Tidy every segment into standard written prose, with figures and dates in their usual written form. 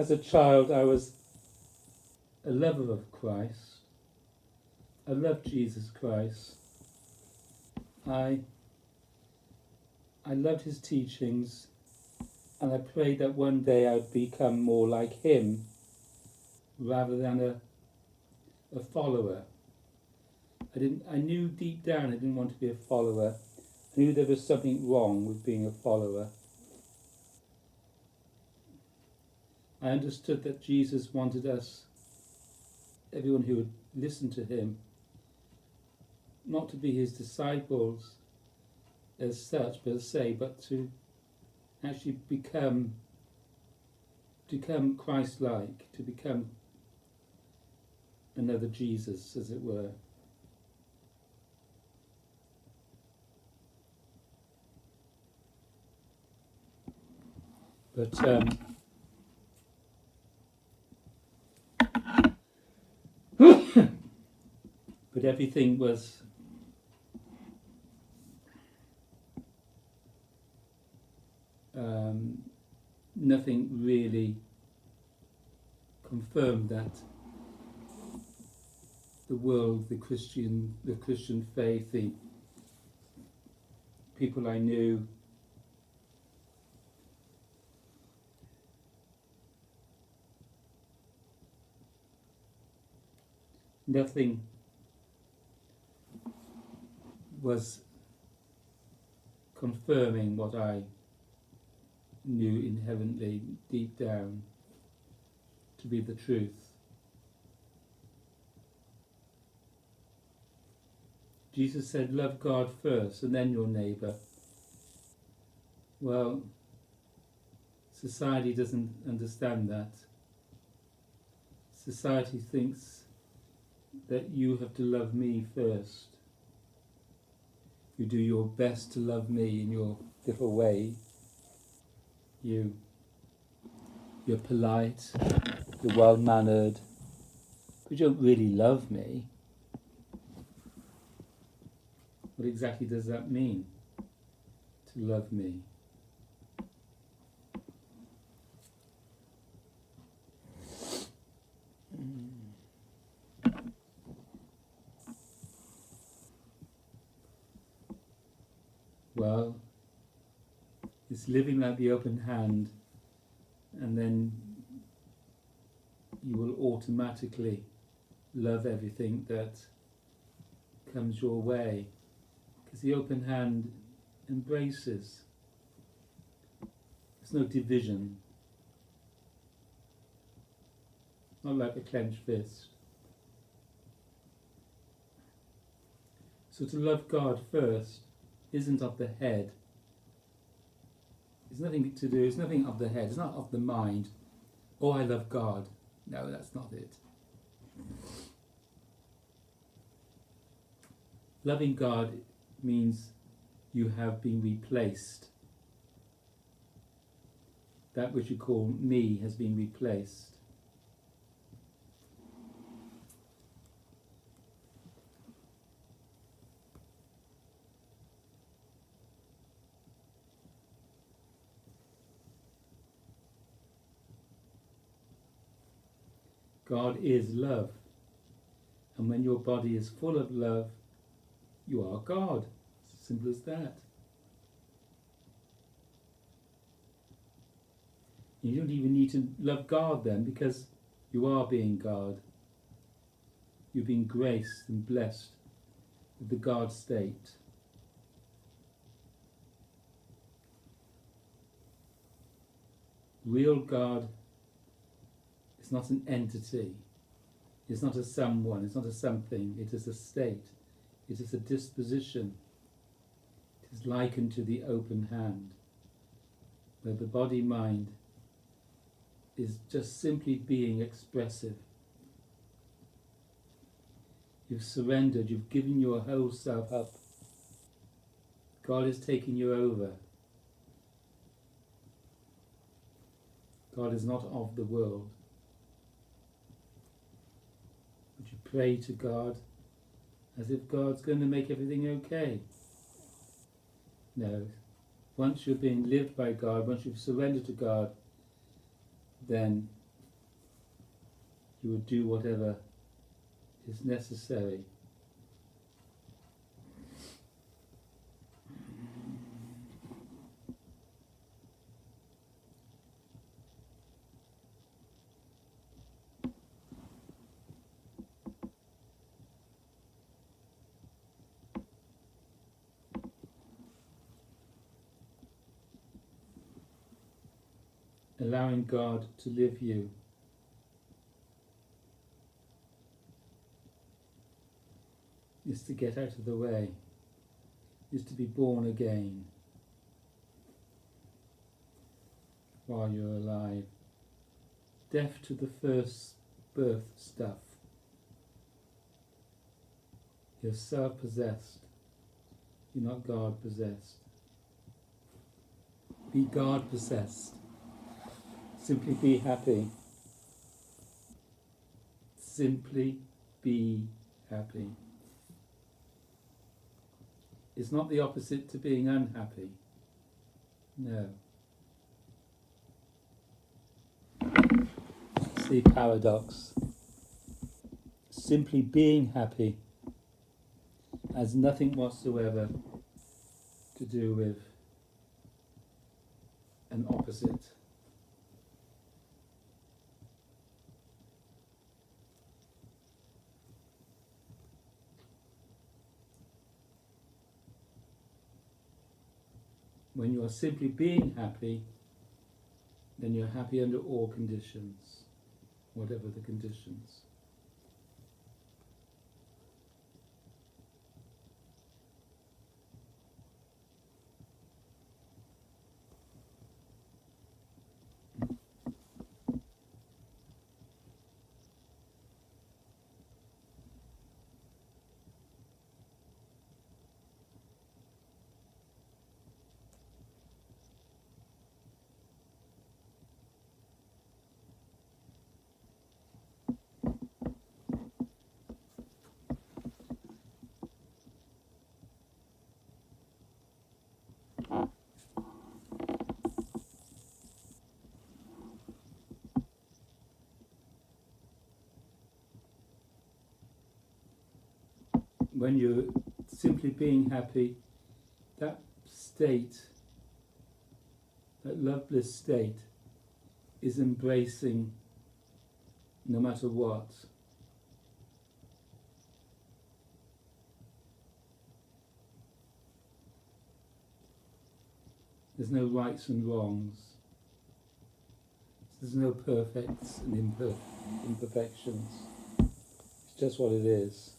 as a child, I was a lover of Christ. I loved Jesus Christ. I loved his teachings, and I prayed that one day I would become more like him rather than a follower. I knew deep down I didn't want to be a follower. I knew there was something wrong with being a follower. I understood that Jesus wanted us, everyone who would listen to him, not to be his disciples as such per se, but to actually become Christ-like, to become another Jesus, as it were. But but everything was nothing really confirmed that the world, the Christian faith, the people I knew, nothing was confirming what I knew inherently, deep down, to be the truth. Jesus said, love God first and then your neighbour. Well, society doesn't understand that. Society thinks that you have to love me first. You do your best to love me in your little way. You're polite, you're well-mannered, but you don't really love me. What exactly does that mean, to love me? Well, it's living like the open hand, and then you will automatically love everything that comes your way, because the open hand embraces. There's no division. Not like a clenched fist. So to love God first isn't of the head. It's nothing to do, it's nothing of the head, it's not of the mind. Oh, I love God. No, that's not it. Loving God means you have been replaced. That which you call me has been replaced. God is love. And when your body is full of love, you are God. It's as simple as that. You don't even need to love God then, because you are being God. You're being graced and blessed with the God state. Real God is not an entity. It's not a someone. It's not a something. It is a state. It is a disposition. It is likened to the open hand, where the body-mind is just simply being expressive. You've surrendered. You've given your whole self up. God is taking you over. God is not of the world. Would you pray to God as if God's going to make everything okay? No. Once you're being lived by God, once you've surrendered to God, then you would do whatever is necessary. Allowing God to live you is to get out of the way, is to be born again while you're alive, deaf to the first birth stuff. You're self-possessed, you're not God-possessed. Be God-possessed. Simply be happy. Simply be happy. It's not the opposite to being unhappy. No. See paradox. Simply being happy has nothing whatsoever to do with an opposite. When you are simply being happy, then you're happy under all conditions, whatever the conditions. When you're simply being happy, that state, that love bliss state, is embracing no matter what. There's no rights and wrongs. There's no perfects and imperfections. It's just what it is.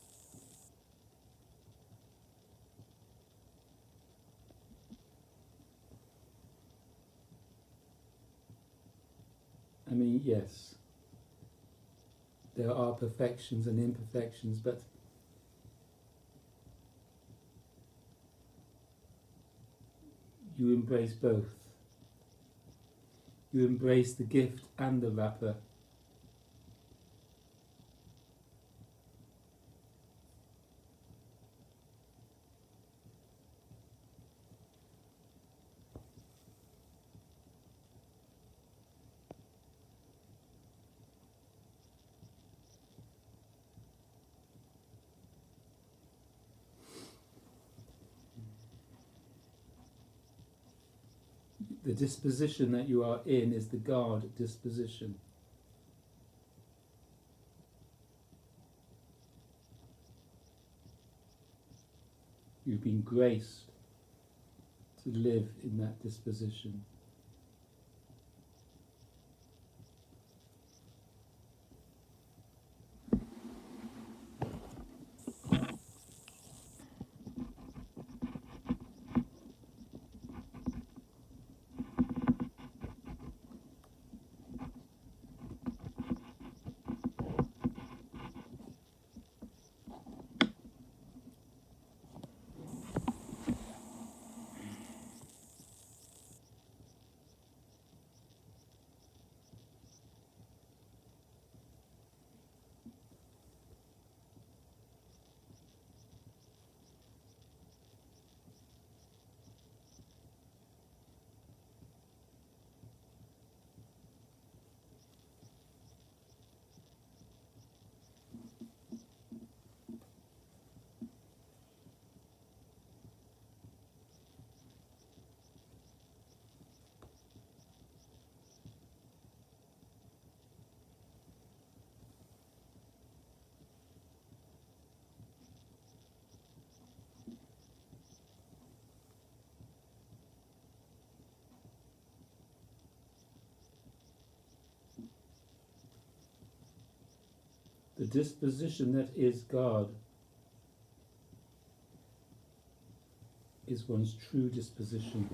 I mean, yes, there are perfections and imperfections, but you embrace both. You embrace the gift and the wrapper. The disposition that you are in is the God disposition. You've been graced to live in that disposition. The disposition that is God is one's true disposition.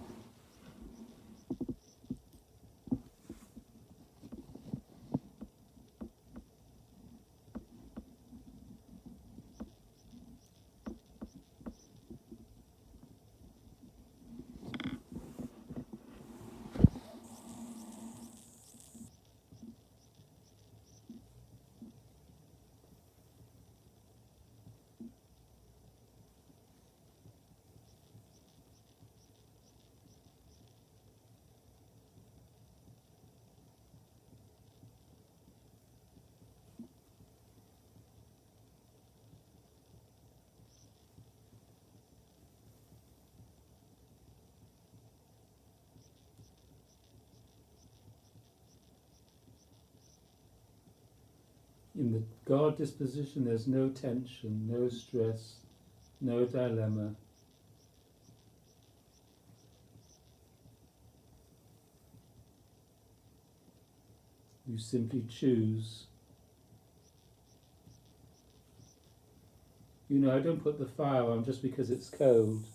In the God disposition, there's no tension, no stress, no dilemma. You simply choose. You know, I don't put the fire on just because it's cold.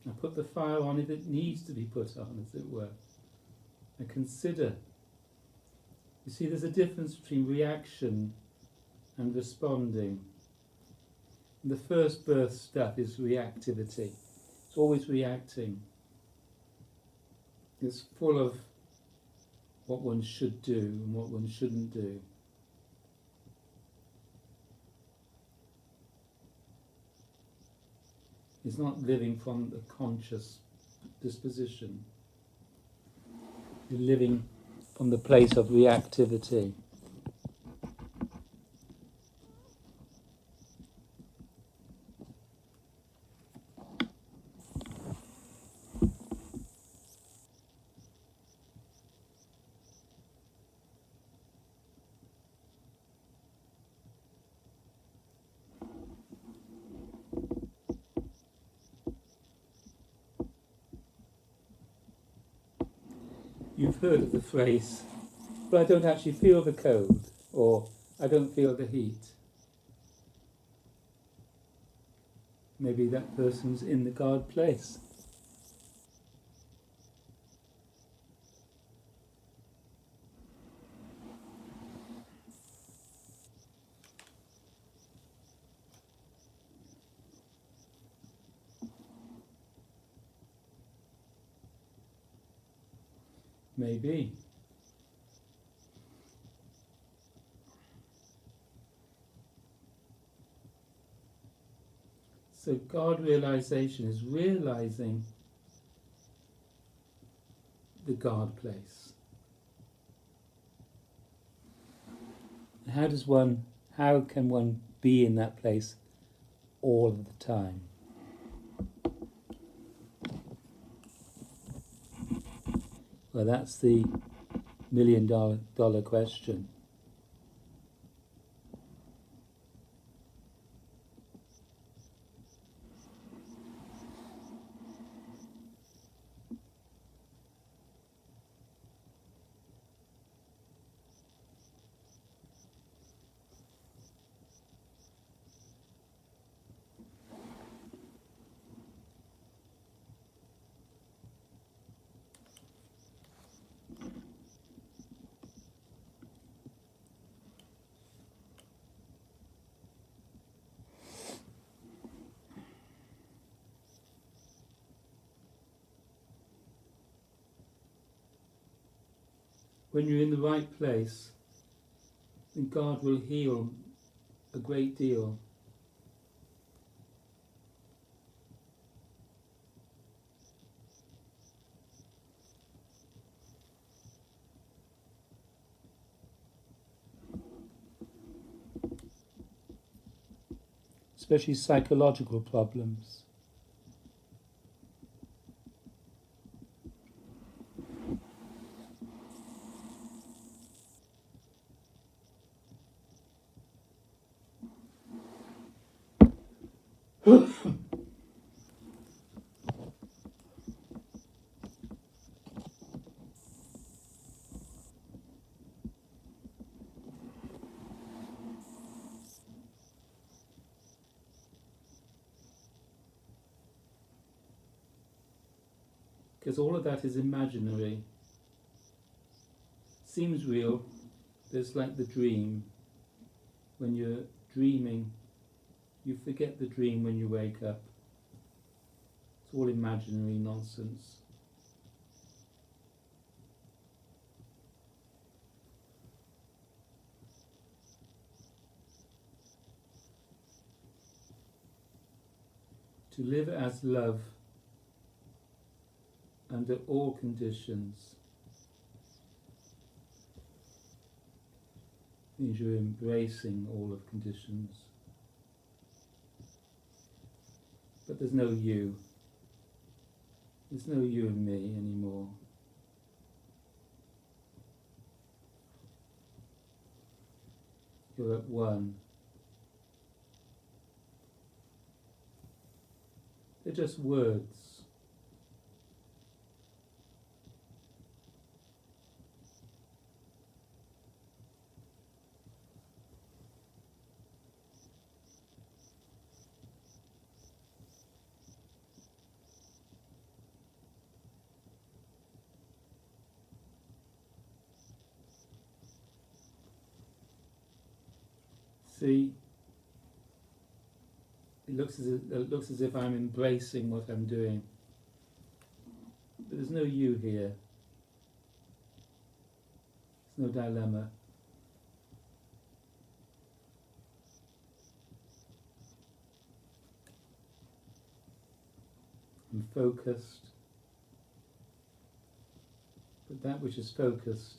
I put the fire on if it needs to be put on, as it were. I consider. You see, there's a difference between reaction and responding. The first birth stuff is reactivity. It's always reacting. It's full of what one should do and what one shouldn't do. It's not living from the conscious disposition. You're living from the place of reactivity. You've heard of the phrase, but I don't actually feel the cold, or I don't feel the heat. Maybe that person's in the God place. Maybe. So God realization is realizing the God place. How can one be in that place all of the time? Well, that's the $1,000,000 question. When you're in the right place, then God will heal a great deal. Especially psychological problems. because all of that is imaginary. Seems real, but it's like the dream. When you're dreaming, you forget the dream when you wake up. It's all imaginary nonsense. To live as love under all conditions means you're embracing all of conditions. But there's no you. There's no you and me anymore. You're at one. They're just words. See, it looks as if I'm embracing what I'm doing. But there's no you here. There's no dilemma. I'm focused. But that which is focused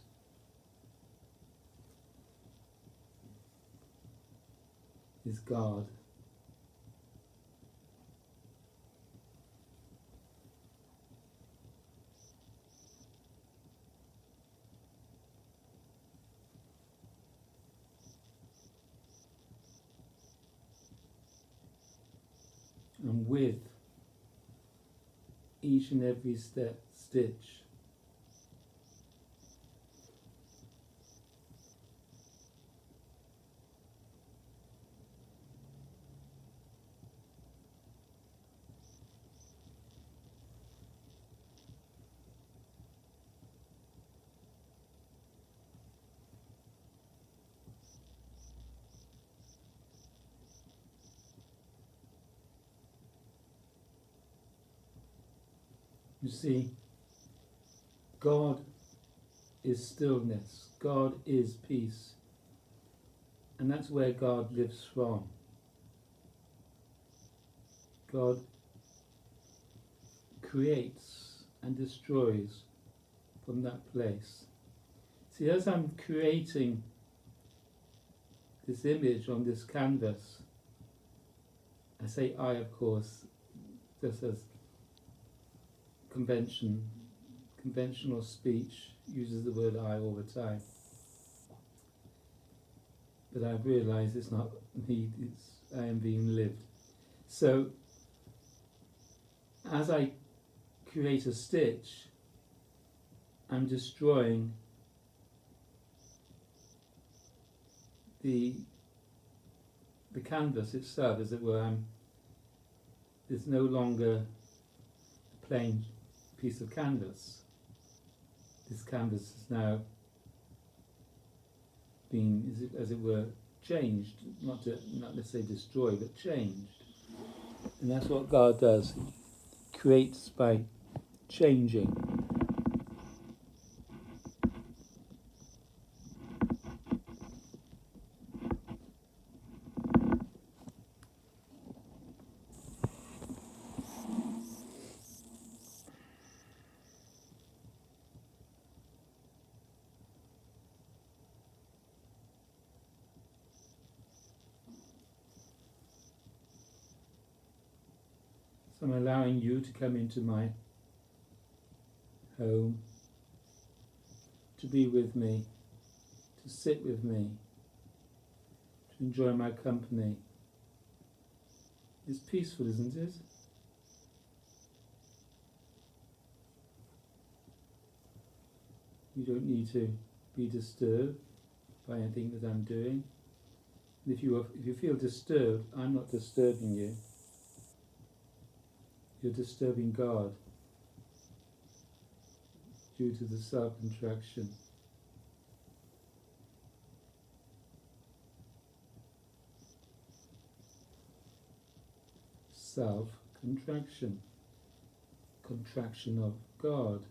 is God. And with each and every stitch, you see, God is stillness, God is peace, and that's where God lives from. God creates and destroys from that place. See, as I'm creating this image on this canvas, I say I, of course, just as conventional speech uses the word I all the time. But I've realised it's not me, I am being lived. So, as I create a stitch, I'm destroying the canvas itself, as it were. There's no longer a plain piece of canvas. This canvas is now being, as it were, changed, not necessarily destroyed, but changed. And that's what God does. He creates by changing. So I'm allowing you to come into my home, to be with me, to sit with me, to enjoy my company. It's peaceful, isn't it? You don't need to be disturbed by anything that I'm doing. And if you feel disturbed, I'm not disturbing you. You're disturbing God. due to the self-contraction. Self-contraction. Contraction of God.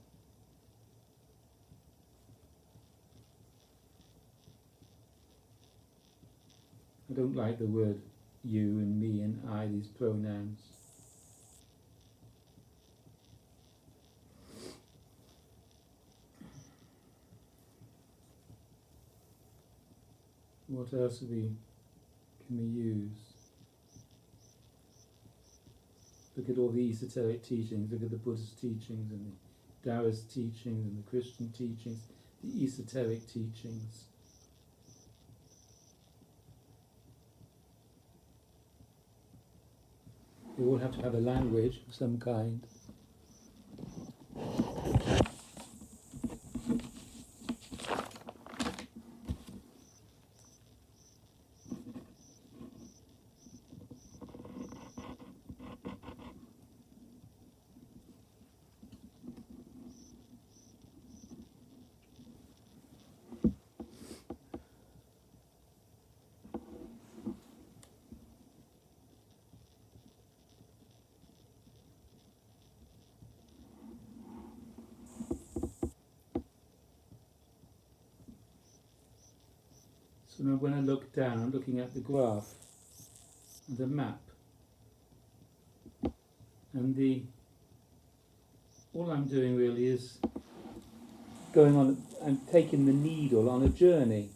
I don't like the word you and me and I, these pronouns. What else can we use? Look at all the esoteric teachings, look at the Buddhist teachings and the Taoist teachings and the Christian teachings, the esoteric teachings. They all have to have a language of some kind. So now when I look down, I'm looking at the graph, the map, and all I'm doing really is I'm taking the needle on a journey.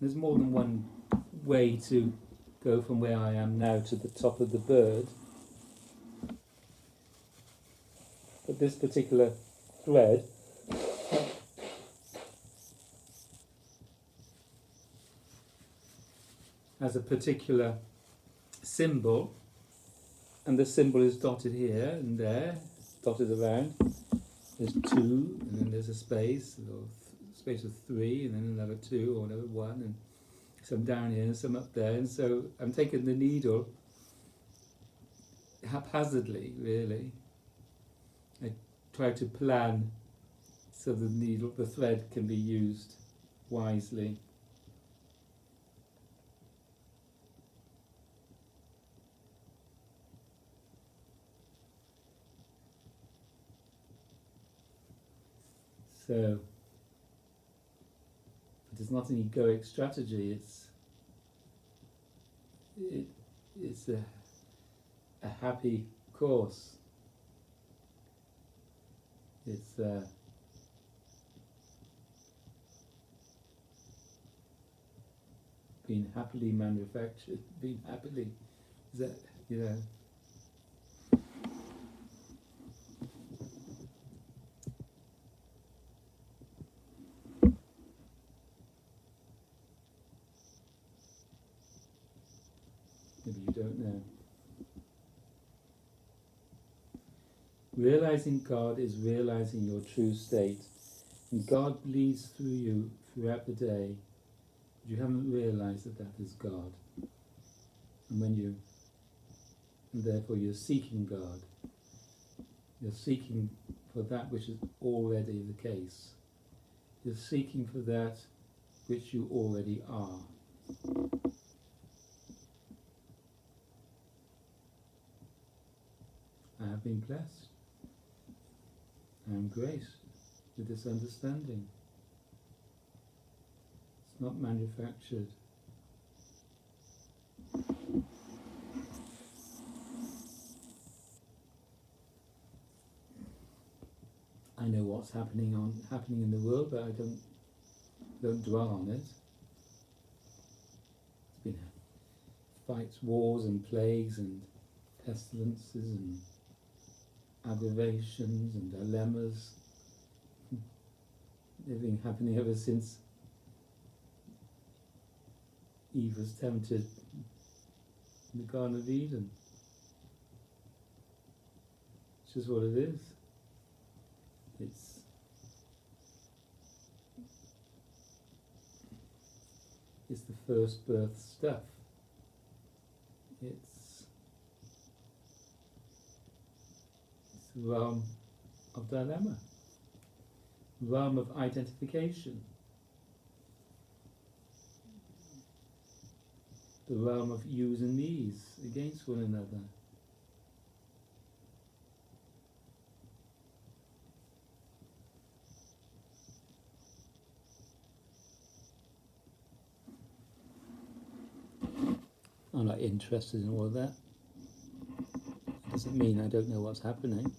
There's more than one way to go from where I am now to the top of the bird. But this particular thread has a particular symbol, and the symbol is dotted here and there, dotted around. There's 2, and then there's a space, or space of 3, and then another 2, or another 1, and some down here and some up there. And so I'm taking the needle haphazardly, really. I try to plan so the thread can be used wisely. So, but it's not an egoic strategy. It's a happy course. It's been happily manufactured. Been happily, is that, you know? Maybe you don't know. Realizing God is realizing your true state, and God bleeds through you throughout the day, but you haven't realized that that is God. And therefore you're seeking God. You're seeking for that which is already the case. You're seeking for that which you already are. I have been blessed. I am graced with this understanding. It's not manufactured. I know what's happening in the world, but I don't dwell on it. It's been fights, wars, and plagues, and pestilences, and aggravations, and dilemmas. They've been happening ever since Eve was tempted in the Garden of Eden. It's just what it is. It's the first birth stuff. It's the realm of dilemma. realm of identification, the realm of yous and me's against one another. I'm not interested in all of that. It doesn't mean I don't know what's happening.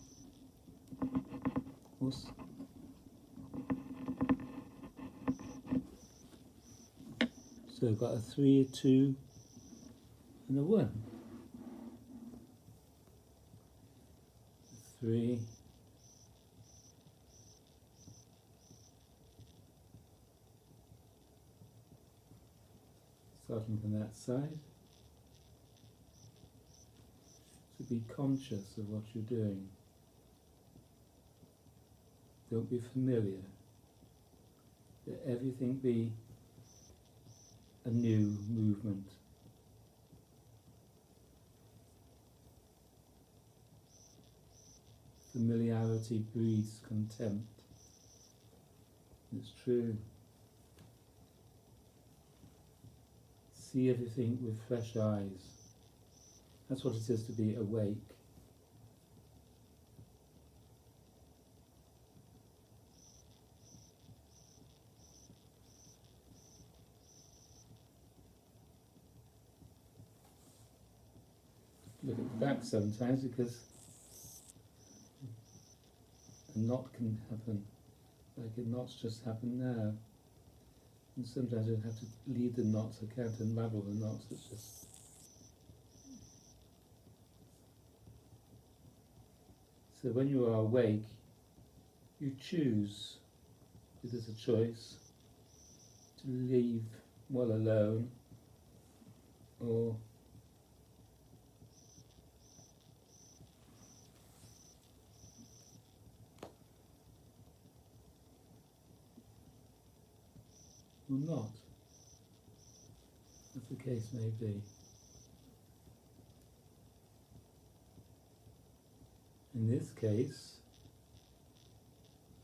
So I've got a 3, a 2, and a 1. 3, starting from that side. So be conscious of what you're doing. Don't be familiar. Let everything be a new movement. Familiarity breeds contempt. It's true. See everything with fresh eyes. That's what it is to be awake. Look at the back sometimes because a knot can happen, like a knot's just happened now. And sometimes you have to lead the knots, I can't unravel the knots, it's just... So when you are awake, you choose, it is a choice, to leave well alone, or not, as the case may be. In this case,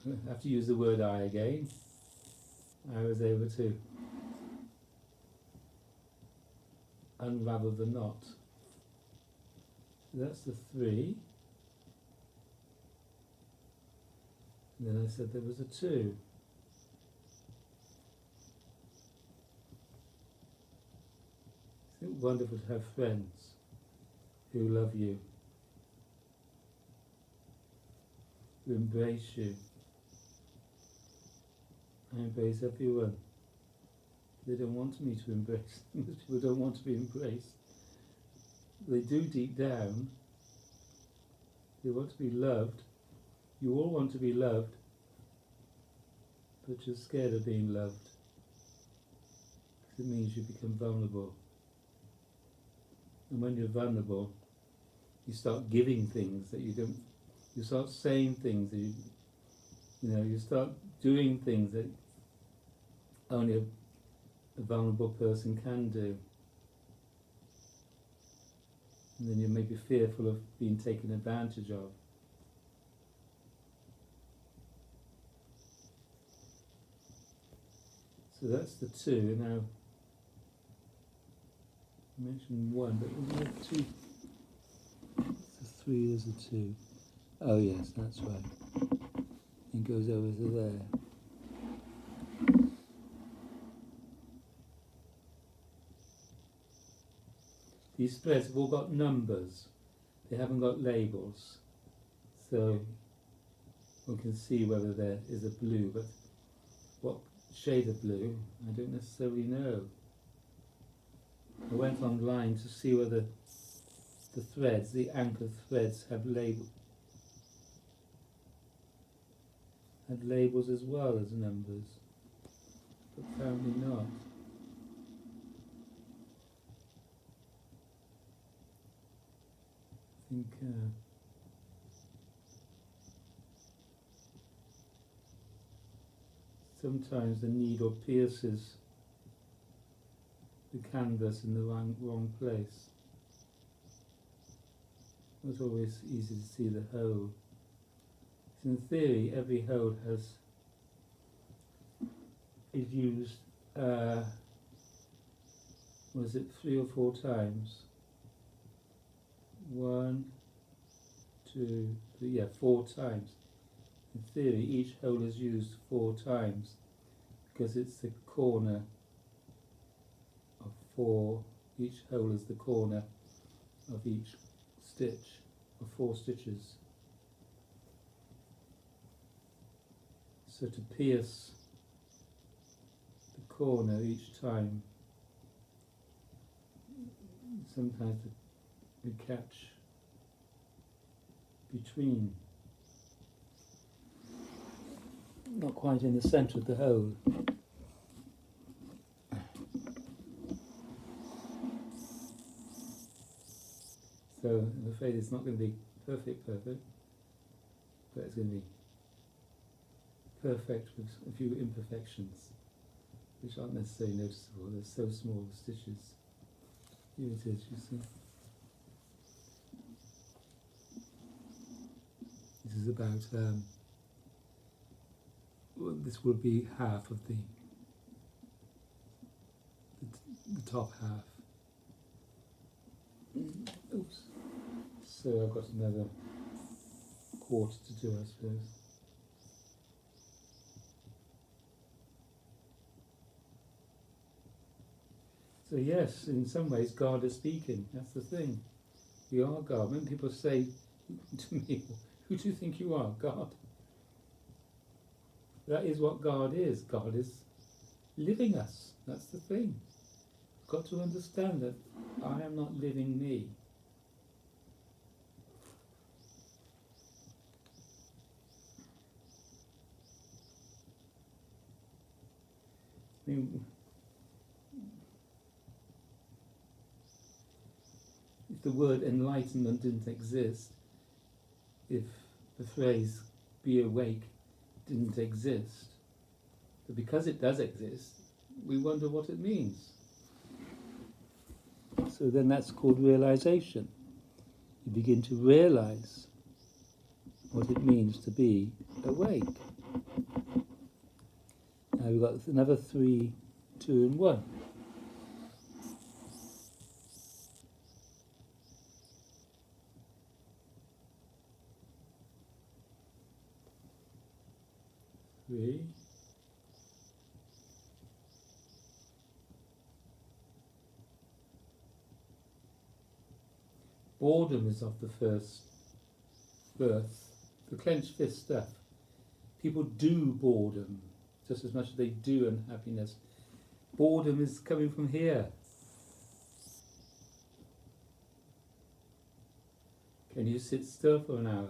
I have to use the word I again. I was able to unravel the knot. So that's the 3. And then I said there was a 2. Isn't it wonderful to have friends who love you, who embrace you? I embrace everyone. They don't want me to embrace. Most people don't want to be embraced. They do deep down. They want to be loved. You all want to be loved, but you're scared of being loved. Because it means you become vulnerable. And when you're vulnerable, you start giving things that you don't, you start saying things that you start doing things that only a vulnerable person can do. And then you may be fearful of being taken advantage of. So that's the 2. Now, I mentioned 1, but wasn't there 2? There's a 3, there's a 2. Oh yes, that's right. It goes over to there. These spreads have all got numbers. They haven't got labels. So one can see whether there is a blue, but what shade of blue, I don't necessarily know. I went online to see whether the threads, the anchor threads, have labels as well as numbers, but apparently not. I think sometimes the needle pierces the canvas in the wrong place. It's always easy to see the hole. So in theory, every hole has is used, was it 3 or 4 times? 1, 2, 3, yeah, 4 times. In theory, each hole is used 4 times because it's the corner of 4. Each hole is the corner of each stitch, of 4 stitches. So to pierce the corner each time, sometimes we catch between, not quite in the centre of the hole. So I'm afraid it's not going to be perfect, but it's going to be perfect with a few imperfections, which aren't necessarily noticeable. They're so small, the stitches. Here it is, you see. This is about, well, this will be half of the top half. Oops. So I've got another quarter to do, I suppose. So yes, in some ways God is speaking. That's the thing. We are God. When people say to me, who do you think you are? God. That is what God is. God is living us. That's the thing. You've got to understand that I am not living me. I mean, if the word enlightenment didn't exist, if the phrase be awake didn't exist, but because it does exist, we wonder what it means. So then that's called realization. You begin to realize what it means to be awake. Now we've got another 3, 2 and 1. Three. Boredom is of the first birth. The clenched fist stuff. People do boredom just as much as they do unhappiness. Boredom is coming from here. Can you sit still for an hour?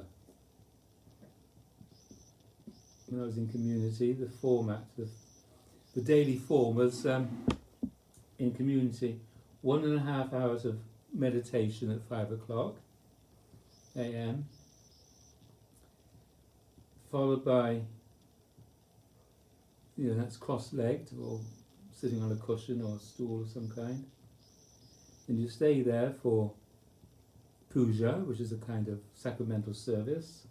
When I was in community, the format, the daily form was in community 1.5 hours of meditation at 5 o'clock a.m. followed by, that's cross-legged or sitting on a cushion or a stool of some kind. And you stay there for puja, which is a kind of sacramental service.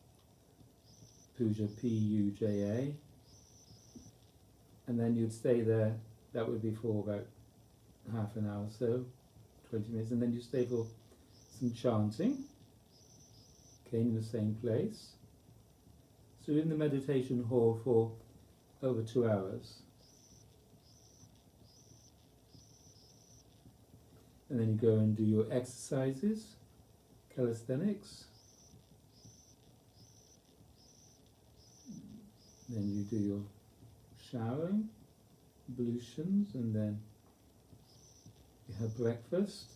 Puja, P-U-J-A. And then you'd stay there, that would be for about half an hour or so, 20 minutes, and then you stay for some chanting, okay, in the same place. So in the meditation hall for over 2 hours. And then you go and do your exercises, calisthenics. Then you do your showering, ablutions, and then you have breakfast.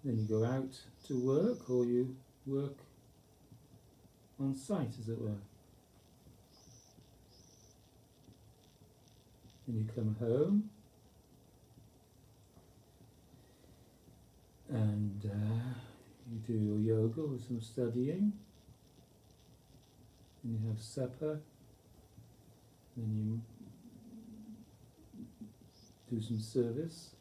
Then you go out to work, or you work on site, as it were. Then you come home, and you do your yoga or some studying. Then you have supper. Then you do some service,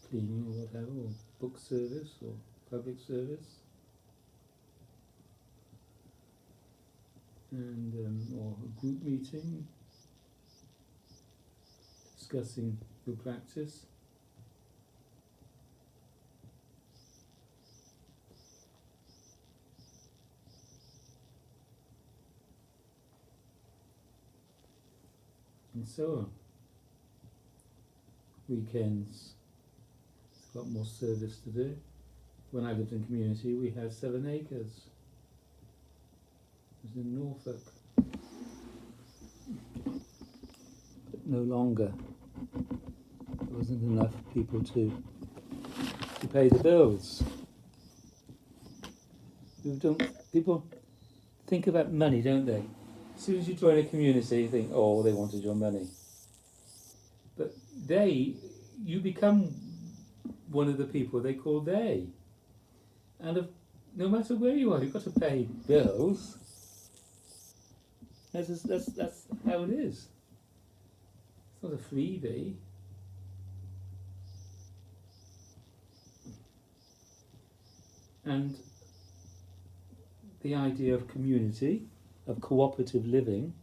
cleaning or whatever, or book service or public service, and or a group meeting, discussing your practice. And so on. Weekends, it's got more service to do. When I lived in community, we had 7 acres. It was in Norfolk. But no longer. There wasn't enough people to pay the bills. People think about money, don't they? As soon as you join a community, you think, oh, they wanted your money. But you become one of the people they call they. And no matter where you are, you've got to pay bills. That's how it is. It's not a freebie. And the idea of community, of cooperative living,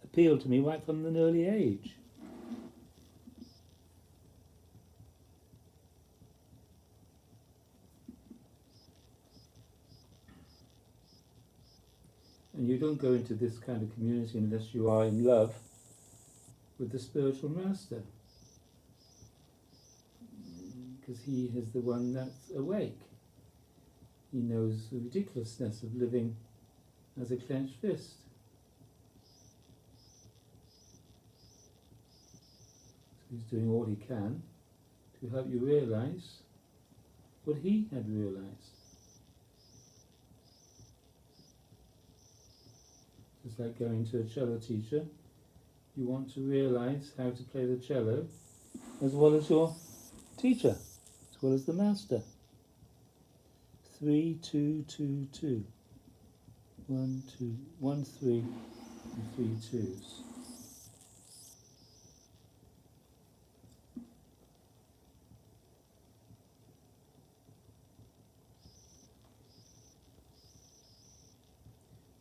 appealed to me right from an early age. And you don't go into this kind of community unless you are in love with the spiritual master. Because he is the one that's awake. He knows the ridiculousness of living as a clenched fist. So he's doing all he can to help you realize what he had realized. It's like going to a cello teacher. You want to realize how to play the cello as well as your teacher, as well as the master. 3, 2, 2, 2. 1, 2, 1, 3, and 3 twos.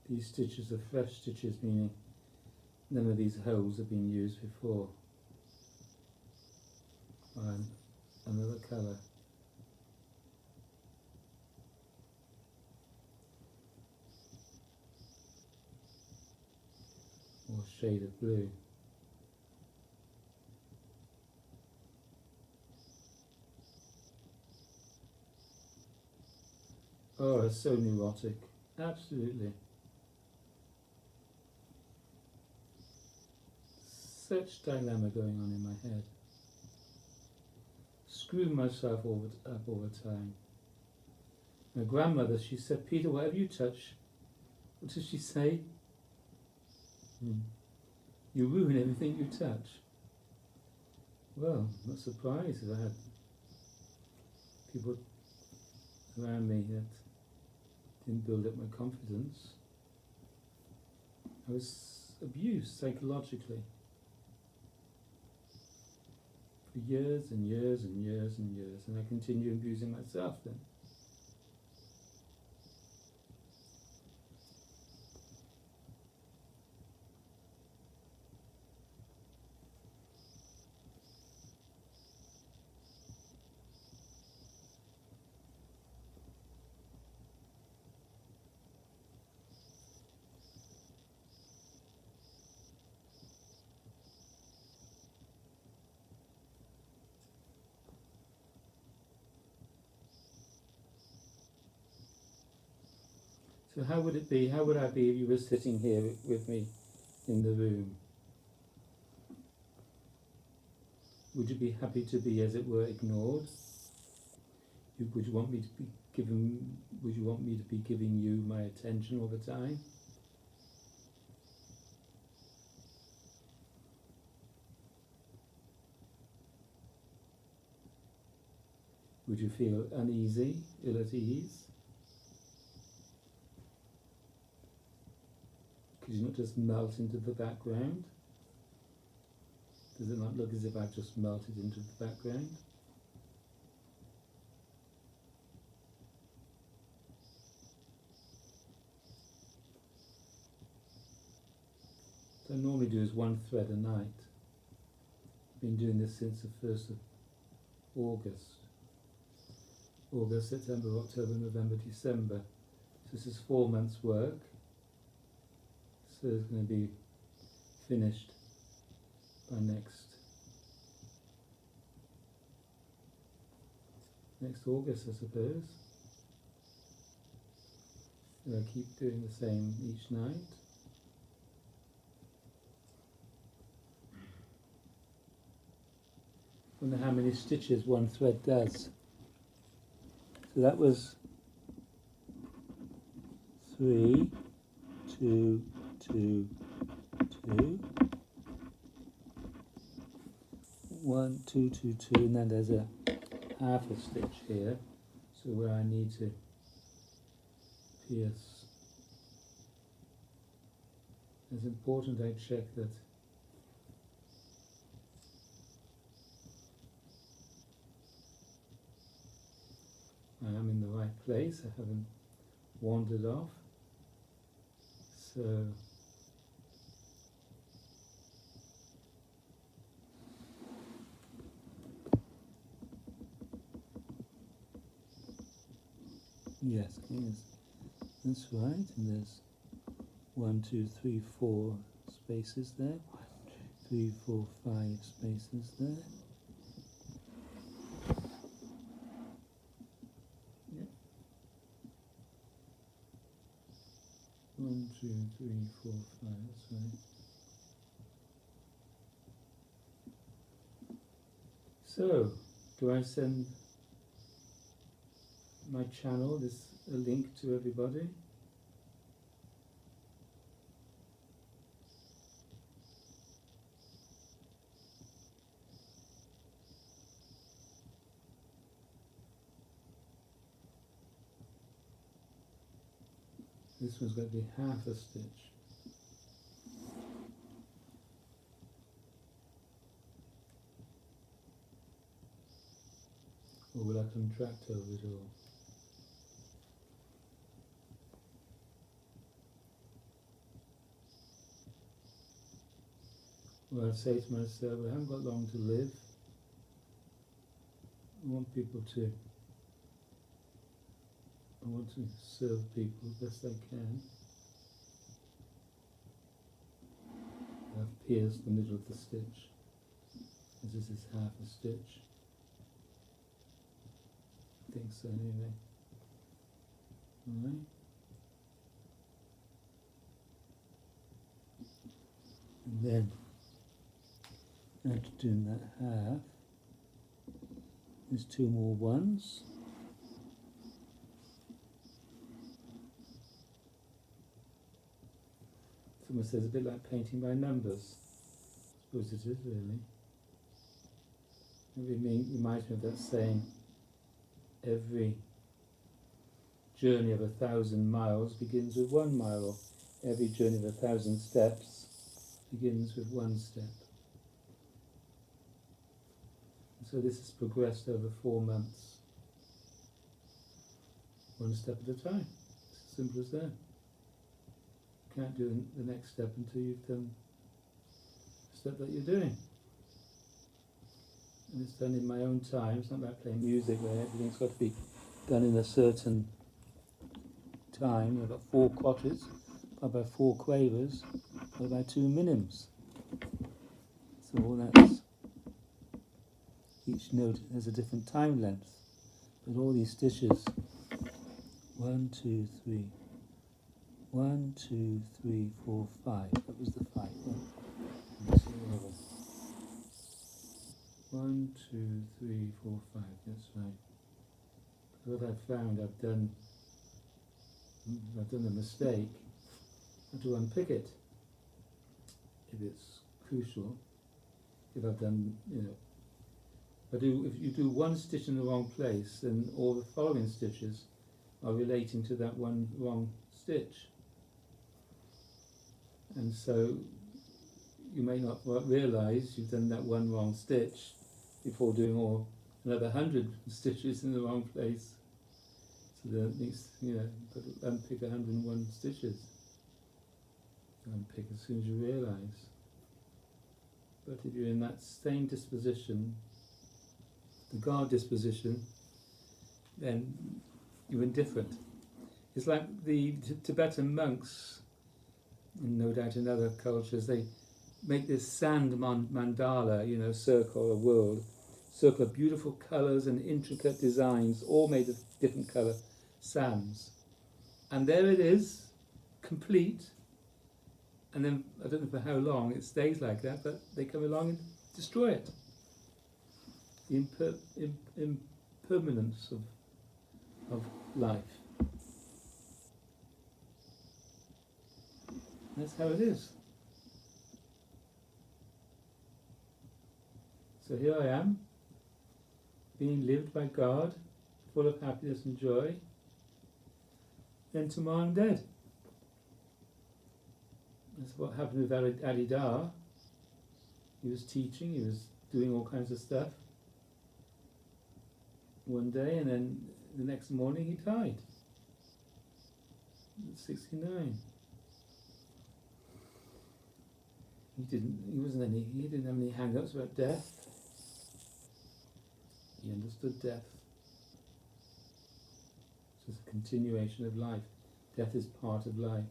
These stitches are fresh stitches, meaning none of these holes have been used before. And another colour. Or shade of blue. Oh, it's so neurotic. Absolutely. Such dilemma going on in my head. Screwing myself up all the time. My grandmother, she said, Peter, whatever you touch, what does she say? You ruin everything you touch. Well, I'm not surprised if I had people around me that didn't build up my confidence. I was abused psychologically for years and years and years and years, and I continue abusing myself then. So how would it be, how would I be if you were sitting here with me in the room? Would you be happy to be, as it were, ignored? Would you want me to be giving you my attention all the time? Would you feel uneasy, ill at ease? Could you not just melt into the background? Does it not look as if I've just melted into the background? What I normally do is one thread a night. been doing this since the 1st of August. August, September, October, November, December. So this is 4 months' work. So it's going to be finished by next August, I suppose. So I keep doing the same each night. I wonder how many stitches one thread does. So that was 3, 2, 2, 2, 1, 2, 2, 2, and then there's a half a stitch here, so where I need to pierce. It's important I check that I am in the right place, I haven't wandered off. So yes, that's right, and there's 1, 2, 3, 4 spaces there. 1, 2, 3, 4, 5 spaces there. Yeah. 1, 2, 3, 4, 5, that's right. So, do I send my channel a link to everybody? This one's going to be half a stitch. Or will I contract over it all? Well, I say to myself, I haven't got long to live. I want to serve people as best I can. I've pierced the middle of the stitch, as this is half a stitch. I think so anyway. Alright. And then, after doing that half, there's 2 more ones. Someone says a bit like painting by numbers. I suppose it is really. It reminds me of that saying, every journey of 1,000 miles begins with 1 mile, or every journey of 1,000 steps begins with 1 step. So this has progressed over 4 months, 1 step at a time. It's as simple as that. You can't do the next step until you've done the step that you're doing. And it's done in my own time. It's not like playing music where everything's got to be done in a certain time. I've got 4 quarters, followed by 4 quavers, followed by 2 minims. So all that's, each note has a different time length. But all these stitches, 1, 2, 3, 1, 2, 3, 4, 5. That was the 5 one. 1, 2, 3, 4, 5. That's right. What I've found, I've done a mistake. I have to unpick it if it's crucial. If I've done, if you do 1 stitch in the wrong place, then all the following stitches are relating to that one wrong stitch. And so you may not realise you've done that 1 wrong stitch before doing another 100 stitches in the wrong place. So that at least, unpick 101 stitches. Unpick as soon as you realise. But if you're in that same disposition, the God disposition, then you're indifferent. It's like the Tibetan monks, and no doubt in other cultures, they make this sand mandala, circle, a world, circle of beautiful colours and intricate designs, all made of different colour sands. And there it is, complete. And then, I don't know for how long it stays like that, but they come along and destroy it. The impermanence of life. That's how it is. So here I am, being lived by God, full of happiness and joy. Then tomorrow I'm dead. That's what happened with Adidar. He was teaching, he was doing all kinds of stuff one day, and then the next morning he died at 69. He didn't have any hang-ups about death. He understood death. It's a continuation of life. Death is part of life.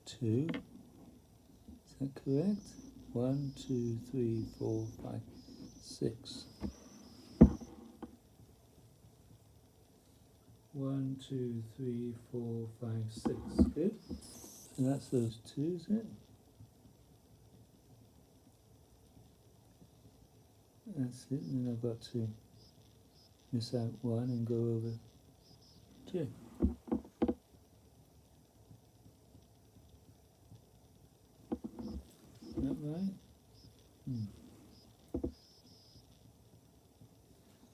Two. Is that correct? 1, 2, 3, 4, 5, 6. 1, 2, 3, 4, 5, 6. Good. And that's those two, is it? That's it. And then I've got to miss out one and go over 2. Is that right?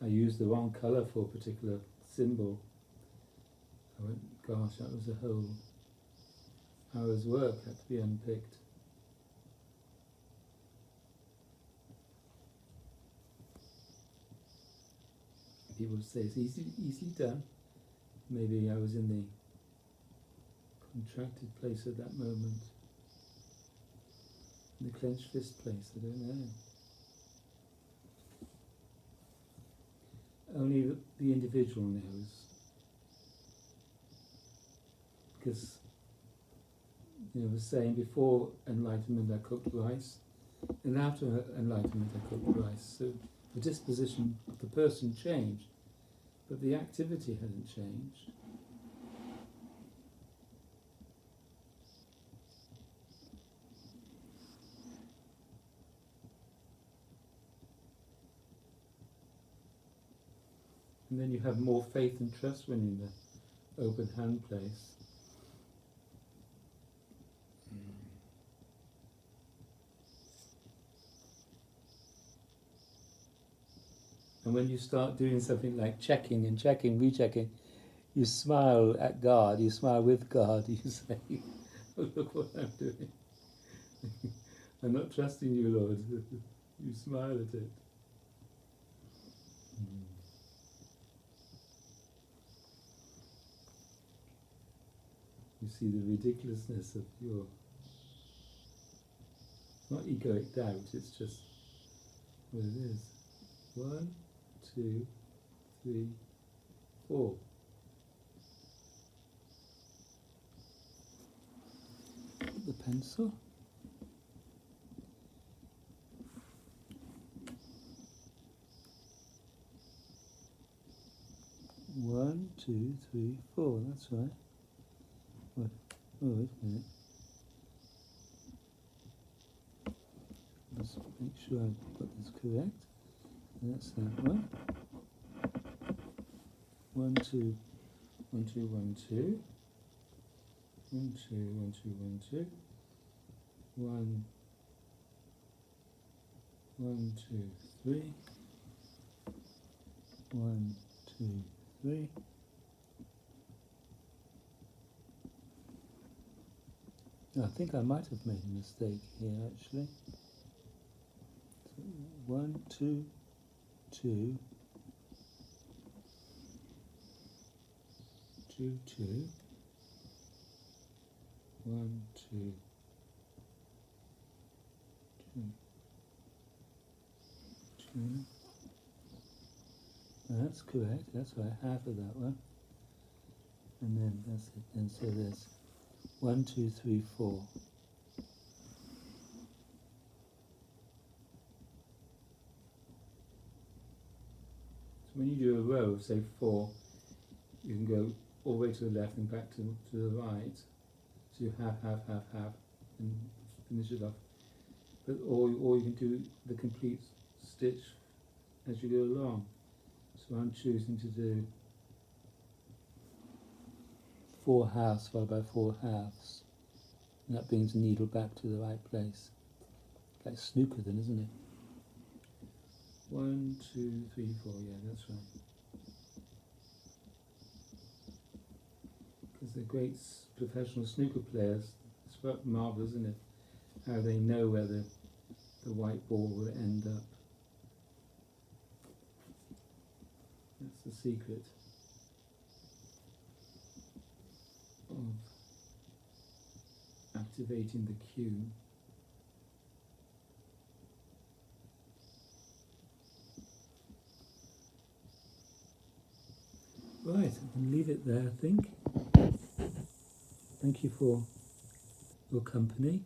I used the wrong colour for a particular symbol. I went, gosh, that was a whole hour's work had to be unpicked. People say it's easily done. Maybe I was in the contracted place at that moment. In the clenched fist place, I don't know. Only the individual knows. Because, I was saying before enlightenment I cooked rice, and after enlightenment I cooked rice. So the disposition of the person changed, but the activity hadn't changed. And then you have more faith and trust when you're in the open hand place. And when you start doing something like checking, rechecking, you smile at God, you smile with God, you say, oh, look what I'm doing. I'm not trusting you, Lord. You smile at it. You see the ridiculousness of your, not egoic doubt, it's just what it is. 1, 2, 3, 4. The pencil. One, 2, 3, 4. That's right. What? Oh, wait a minute. Let's make sure I've got this correct. That's that one. 1, 2, 1, 2, 1, 2. 1, 2, 1, 2, 1, 2. 1, 1, 2, 3. 1, 2, 3. I think I might have made a mistake here actually. So 1, 2, 2, 2, 2, 1, 2, 2, 2. That's correct, that's right, half of that one. And then that's it, and so there's 1, 2, 3, 4. So when you do a row of say 4, you can go all the way to the left and back to the right. So you have, and finish it off. But or you can do the complete stitch as you go along. So I'm choosing to do 4 halves followed by 4 halves. And that brings the needle back to the right place. Like snooker then, isn't it? 1, 2, 3, 4, yeah, that's right. Because they're great professional snooker players. It's marvellous, isn't it? How they know where the white ball will end up. That's the secret of activating the cue. Right, I can leave it there, I think. Thank you for your company.